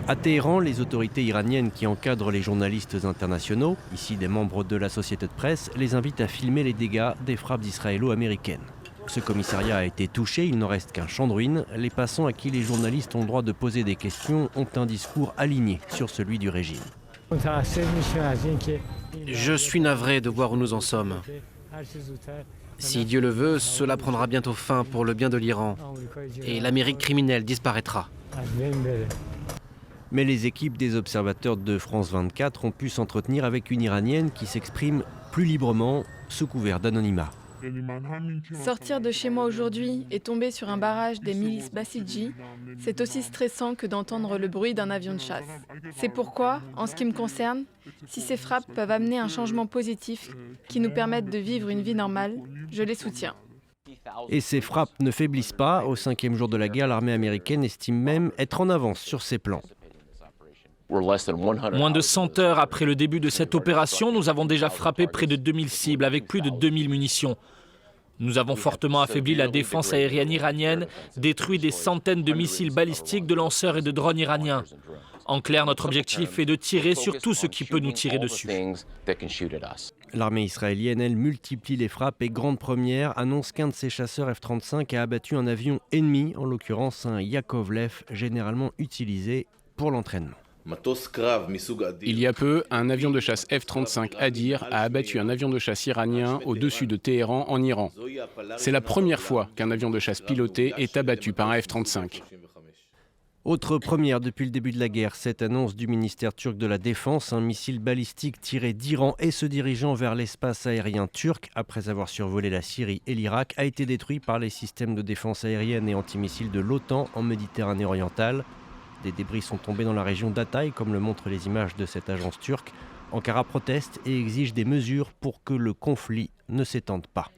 À Téhéran, les autorités iraniennes qui encadrent les journalistes internationaux, ici des membres de la société de presse, les invitent à filmer les dégâts des frappes israélo-américaines. Ce commissariat a été touché, il n'en reste qu'un champ de ruines. Les passants à qui les journalistes ont le droit de poser des questions ont un discours aligné sur celui du régime. Je suis navré de voir où nous en sommes. Si Dieu le veut, cela prendra bientôt fin pour le bien de l'Iran et l'Amérique criminelle disparaîtra. Mais les équipes des observateurs de France 24 ont pu s'entretenir avec une Iranienne qui s'exprime plus librement sous couvert d'anonymat. Sortir de chez moi aujourd'hui et tomber sur un barrage des milices Basiji, c'est aussi stressant que d'entendre le bruit d'un avion de chasse. C'est pourquoi, en ce qui me concerne, si ces frappes peuvent amener un changement positif qui nous permette de vivre une vie normale, je les soutiens. Et ces frappes ne faiblissent pas. Au 5e jour de la guerre, l'armée américaine estime même être en avance sur ses plans. Moins de 100 heures après le début de cette opération, nous avons déjà frappé près de 2000 cibles avec plus de 2000 munitions. Nous avons fortement affaibli la défense aérienne iranienne, détruit des centaines de missiles balistiques, de lanceurs et de drones iraniens. En clair, notre objectif est de tirer sur tout ce qui peut nous tirer dessus. L'armée israélienne, elle, multiplie les frappes et grande première annonce qu'un de ses chasseurs F-35 a abattu un avion ennemi, en l'occurrence un Yakovlev, généralement utilisé pour l'entraînement. Il y a peu, un avion de chasse F-35 Adir a abattu un avion de chasse iranien au-dessus de Téhéran, en Iran. C'est la première fois qu'un avion de chasse piloté est abattu par un F-35. Autre première depuis le début de la guerre, cette annonce du ministère turc de la Défense, un missile balistique tiré d'Iran et se dirigeant vers l'espace aérien turc, après avoir survolé la Syrie et l'Irak, a été détruit par les systèmes de défense aérienne et antimissiles de l'OTAN en Méditerranée orientale. Des débris sont tombés dans la région d'Hatay, comme le montrent les images de cette agence turque. Ankara proteste et exige des mesures pour que le conflit ne s'étende pas.